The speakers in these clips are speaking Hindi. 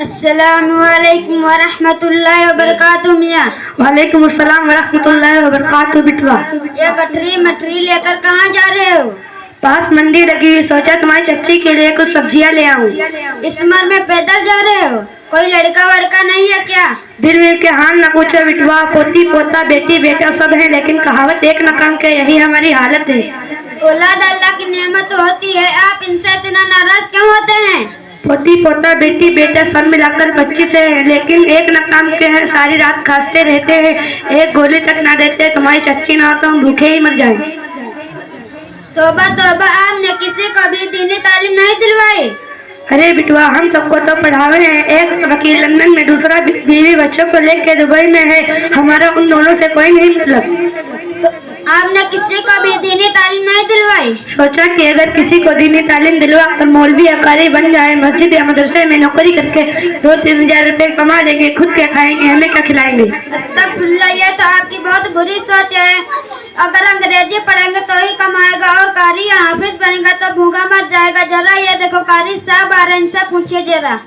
अस्सलामुअलैकुम वरहमतुल्लाहि वबरकातुहू मियाँ। वालेकुम अस्सलाम वरहमतुल्लाहि वबरकातुहू बिटवा। ये गठरी मठरी लेकर कहाँ जा रहे हो? पास मंडी लगी, सोचा तुम्हारी चच्ची के लिए कुछ सब्जियां ले आऊं। इस उम्र में पैदल जा रहे हो? कोई लड़का वड़का नहीं है क्या? दिल के हाल न पूछो बिटवा, पोती पोता बेटी बेटा सब है, लेकिन कहावत एक न काम के, यही हमारी हालत है। औलाद अल्लाह की नेमत होती है, आप इनसे इतना नाराज क्यों होते हैं? पोती पोता बेटी बेटा सब मिलाकर 25 है, लेकिन एक न काम के हैं, सारी रात खांसते रहते हैं, एक गोली तक ना देते। तुम्हारी चच्ची ना हो तो हम भूखे ही मर जाएं। तौबा तौबा, आपने किसी को भी दीनी तालीम नहीं दिलवाई? अरे बिटवा, हम सबको तो पढ़ावे हैं। एक वकील लंदन में, दूसरा बीवी बच्चों को लेके दुबई में है। हमारा उन दोनों से कोई नहीं मतलब। आपने किसी को भी दीनी तालीम नहीं दिलवाई? सोचा कि अगर किसी को दीनी तालीम दिलवा कर मौलवी या कारी बन जाए, मस्जिद या मदरसे में नौकरी करके 2-3 हजार रुपए कमा लेंगे, खुद क्या खाएंगे, हमें क्या खिलाएंगे। अस्तगफुरुल्लाह, ये तो आपकी बहुत बुरी सोच है। अगर अंग्रेजी पढ़ेंगे तो ही कमाएगा, और कारी या हाफिज बनेगा तो भूखा मर जाएगा। जरा ये देखो, कारी साहब आ रहे हैं, इनसे पूछिए जरा।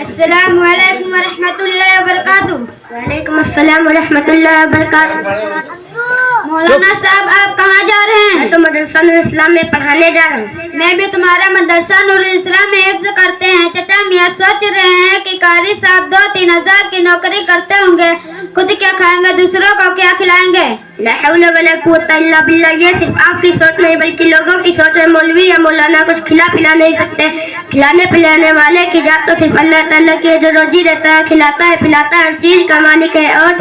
अस्सलाम वालेकुम वरहमतुल्लाहि वबरकातुहू। वालेकुम अस्सलाम वरहमतुल्लाहि वबरकातुहू। मौलाना साहब, आप कहाँ जा रहे हैं? मैं तो मदरसा नूर इस्लाम में पढ़ाने जा रहा हूँ। मैं भी तुम्हारा मदरसा नूर इस्लाम में हिफ्ज करते हैं। चचा मियाँ सोच रहे हैं कि कारी साहब 2-3 हजार की नौकरी करते होंगे, खुद क्या खाएंगे, दूसरों को क्या खिलाएंगे। ला हौला वला कुव्वता इल्ला बिल्लाह, ये सिर्फ आपकी सोच नहीं बल्कि लोगों की सोच है। मौलवी या मौलाना कुछ खिला पिला नहीं सकते। खिलाने पिलाने वाले की जात तो सिर्फ अल्लाह ताला की है, जो रोजी देता है, खिलाता है, पिलाता है, हर चीज का मालिक है। और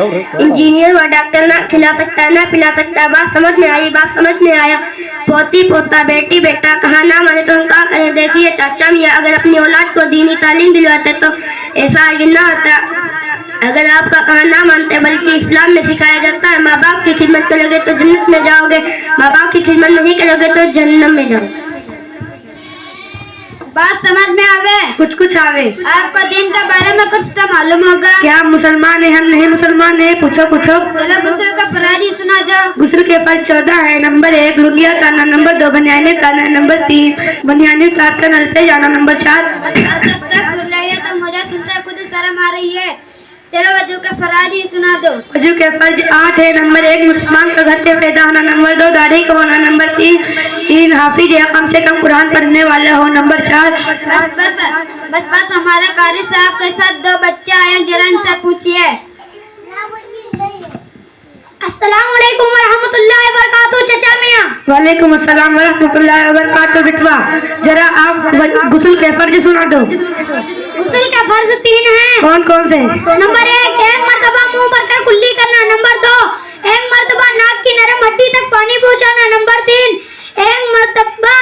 इंजीनियर व डॉक्टर ना खिला सकता है, ना पिला सकता है। बात समझ में आई? बात समझ में आया? पोती पोता बेटी बेटा कहा ना माने तो हम क्या करें। देखिए चाचा मियाँ, अगर अपनी औलाद को दीनी तालीम दिलवाते तो ऐसा ना होता। अगर आपका कहा ना मानते, बल्कि इस्लाम में सिखाया जाता है, माँ बाप की खिदमत करोगे तो जन्नत में जाओगे, माँ बाप की खिदमत नहीं करोगे तो जन्नत में जाओगे। बात समझ में आवे? कुछ कुछ आवे। आपको दीन के बारे में कुछ तो मालूम होगा। क्या हम मुसलमान है? हम नहीं मुसलमान है। पूछो पूछो। चलो गुस्ल का फराज ही सुना दो। गुस्ल के फर्ज 14 है। नंबर 1 लुंगिया करना, नंबर 2 बनियाने करना, नंबर 3 बनियाने काट कर नलते जाना, नंबर 4। ये तो मुझे सुनते खुद शर्म आ रही है। चलो वजू के फराज ही सुना दो। वजू के फर्ज 8 है। नंबर 1 मुसलमान का घर से पैदा होना, नंबर 2 दाढ़ी का होना, नंबर 3 हाफिज या कम से कम कुरान पढ़ने वाले हो, नंबर 4। बस हमारे कारी साहब के साथ 2 बच्चे आए, जरा इनसे पूछिए। अस्सलाम वालेकुम वरहमतुल्लाहि वबरकातुहू चचा मियाँ। वालेकुम अस्सलाम वरहमतुल्लाहि वबरकातुहू बिटवा, जरा आप गुस्ल के फर्ज सुना दो। गुस्ल के फर्ज 3 हैं। कौन कौन से? नंबर 1 एक मर्तबा मुंह भरकर कुल्ली करना, नंबर 2 एक मर्तबा नाक की नरम हड्डी तक पानी पहुंचाना, नंबर 3 एक मर्तबा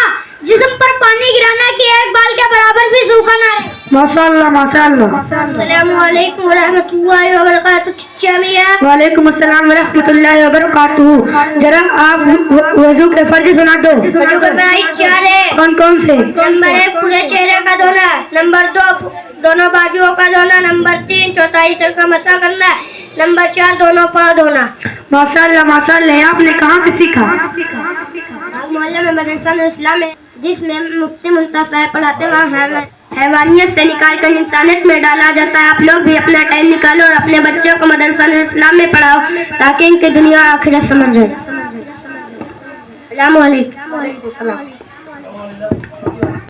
जिस्म पर पानी गिराना कि एक बाल के बराबर भी सूखा ना रहे। माशाअल्लाह माशाअल्लाह। अस्सलामु अलैकुम वरहमतुल्लाहि वबरकातुहू चचा मियाँ। वालेकुम अस्सलाम वरहमतुल्लाहि वबरकातुहू, जरा आप वजू के फर्ज सुना दो। वजू के फर्ज 4 है। कौन कौन से? नंबर 1 पूरे चेहरे का धोना, नंबर 2 दोनों बाजुओं का धोना, नंबर 3 चौथाई सर का मसा करना, नंबर 4 दोनों पाँव धोना। माशाअल्लाह माशाअल्लाह। आपने कहाँ से सीखा? मोहल्ले में मदरसा नूर इस्लाम है, जिसमें मुफ्ती मुंतज़र साहब पढ़ाते, वहाँ हैवानियत से निकाल कर इंसानियत में डाला जाता है। आप लोग भी अपना टाइम निकालो और अपने बच्चों को मदरसा नूर इस्लाम में पढ़ाओ, ताकि इनकी दुनिया आखिरत समझ जाए। अस्सलाम वालेकुम।